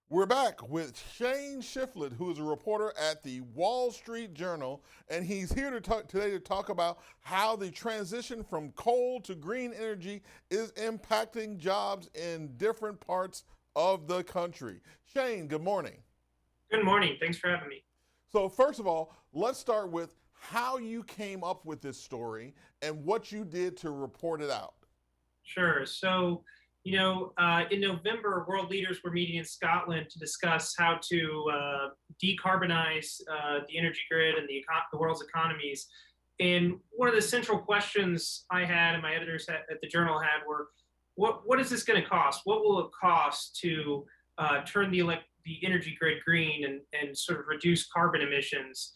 We're back with Shane Shifflett, who is a reporter at the Wall Street Journal, and he's here today to talk about how the transition from coal to green energy is impacting jobs in different parts of the country. Shane, good morning. Good morning. Thanks for having me. So, first of all, let's start with how you came up with this story and what you did to report it out. Sure. In November, world leaders were meeting in Scotland to discuss how to decarbonize the energy grid and the world's economies. And one of the central questions I had and my editors at the Journal had were, what is this going to cost? What will it cost to turn the energy grid green and sort of reduce carbon emissions?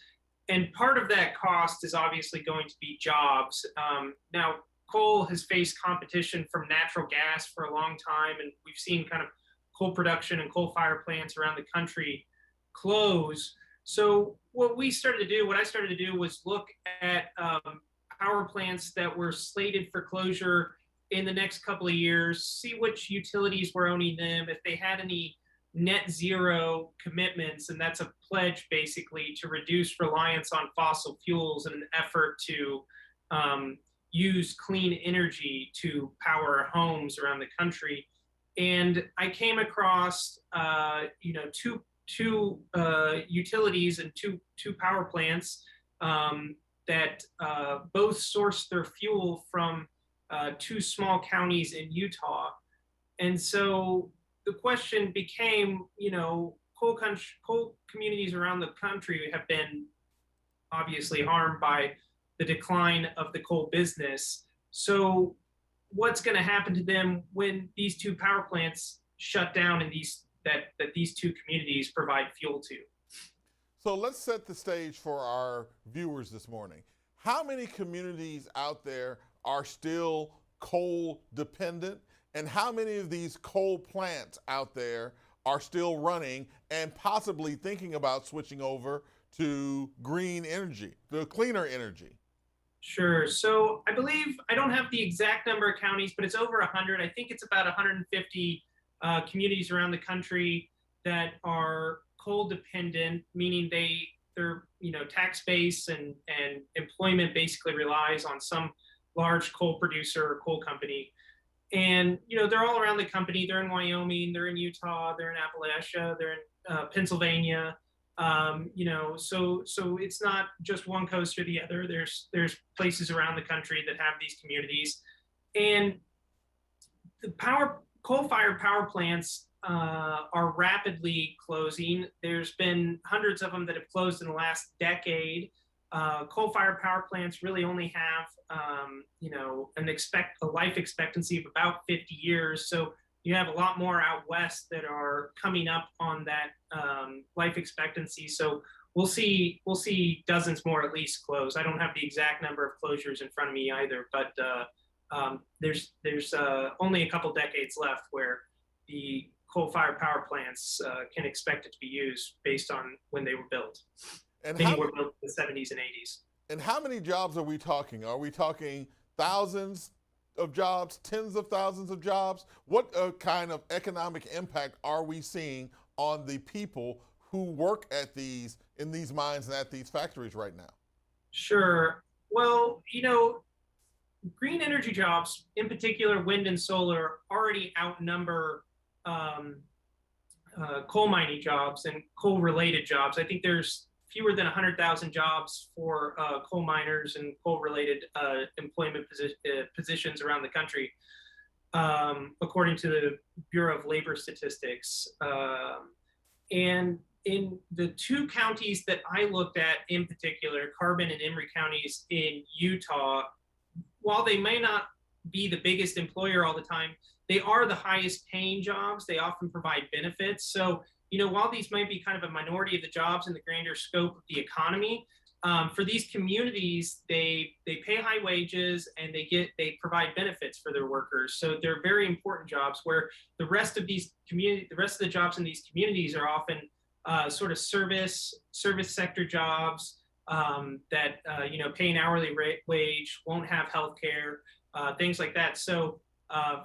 And part of that cost is obviously going to be jobs. Now, coal has faced competition from natural gas for a long time, and we've seen kind of coal production and coal fire plants around the country close. So what I started to do was look at power plants that were slated for closure in the next couple of years, see which utilities were owning them, if they had any net zero commitments, and that's a pledge basically to reduce reliance on fossil fuels in an effort to use clean energy to power homes around the country. And I came across, two utilities and two power plants that both source their fuel from two small counties in Utah. And so the question became, coal communities around the country have been obviously harmed by the decline of the coal business. So what's going to happen to them when these two power plants shut down and these two communities provide fuel to? So let's set the stage for our viewers this morning. How many communities out there are still coal dependent? And how many of these coal plants out there are still running and possibly thinking about switching over to green energy, the cleaner energy? Sure. So I believe I don't have the exact number of counties, but it's over 100. I think it's about 150 communities around the country that are coal dependent, meaning their tax base and employment basically relies on some large coal producer or coal company. And they're all around the company. They're in Wyoming, they're in Utah, they're in Appalachia, they're in Pennsylvania. So it's not just one coast or the other. There's places around the country that have these communities, and the coal-fired power plants are rapidly closing. There's been hundreds of them that have closed in the last decade. Coal-fired power plants really only have, a life expectancy of about 50 years. So you have a lot more out west that are coming up on that life expectancy. So we'll see dozens more at least close. I don't have the exact number of closures in front of me either, but there's only a couple decades left where the coal-fired power plants can expect it to be used based on when they were built. And Many how were built in the 70s and 80s. and how many jobs are we talking? Are we talking thousands of jobs, tens of thousands of jobs? What kind of economic impact are we seeing on the people who work in these mines and at these factories right now? Sure. Well, green energy jobs, in particular wind and solar, already outnumber um, coal mining jobs and coal related jobs. I think there's fewer than 100,000 jobs for coal miners and coal related employment positions around the country, according to the Bureau of Labor Statistics. And in the two counties that I looked at in particular, Carbon and Emery counties in Utah, while they may not be the biggest employer all the time, they are the highest paying jobs. They often provide benefits. So, while these might be kind of a minority of the jobs in the grander scope of the economy, for these communities, they pay high wages and they provide benefits for their workers. So they're very important jobs. Where the rest of the jobs in these communities are often sort of service sector jobs that pay an hourly wage, won't have health care, things like that. So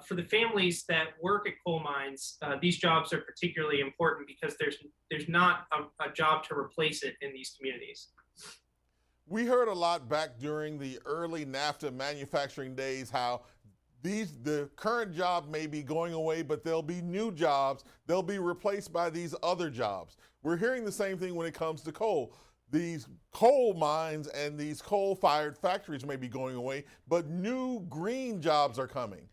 For the families that work at coal mines, these jobs are particularly important because there's not a job to replace it in these communities. We heard a lot back during the early NAFTA manufacturing days how the current job may be going away, but there'll be new jobs. They'll be replaced by these other jobs. We're hearing the same thing when it comes to coal. These coal mines and these coal-fired factories may be going away, but new green jobs are coming.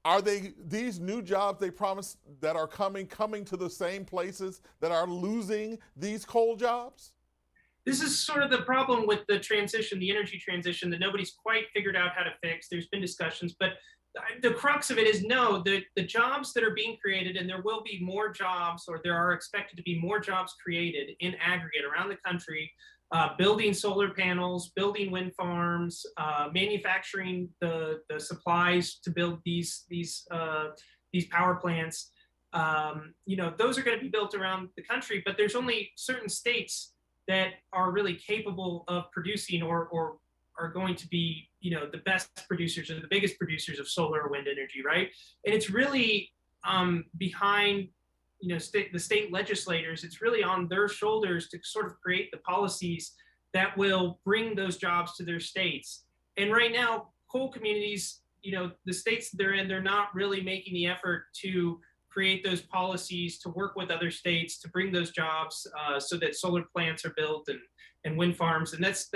Are these new jobs they promise that are coming to the same places that are losing these coal jobs? This is sort of the problem with the transition, the energy transition, that nobody's quite figured out how to fix. There's been discussions, but the crux of it is no, the jobs that are being created, and there will be more jobs, or there are expected to be more jobs created in aggregate around the country, building solar panels, building wind farms, manufacturing the supplies to build these power plants. Those are going to be built around the country, but there's only certain states that are really capable of producing or are going to be, the best producers or the biggest producers of solar or wind energy, right? And it's really behind, the state legislators. It's really on their shoulders to sort of create the policies that will bring those jobs to their states. And right now, coal communities, the states they're in, they're not really making the effort to create those policies, to work with other states to bring those jobs so that solar plants are built and wind farms. And that's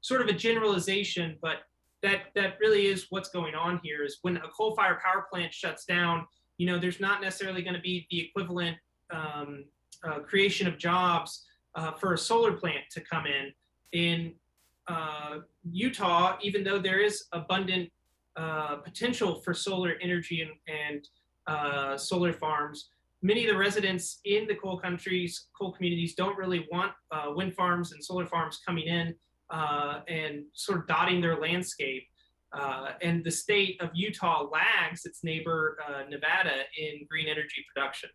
sort of a generalization, but that really is what's going on here. Is when a coal-fired power plant shuts down, there's not necessarily going to be the equivalent creation of jobs for a solar plant to come in. In Utah, even though there is abundant potential for solar energy and solar farms, many of the residents in the coal communities don't really want wind farms and solar farms coming in and sort of dotting their landscape. And the state of Utah lags its neighbor, Nevada, in green energy production.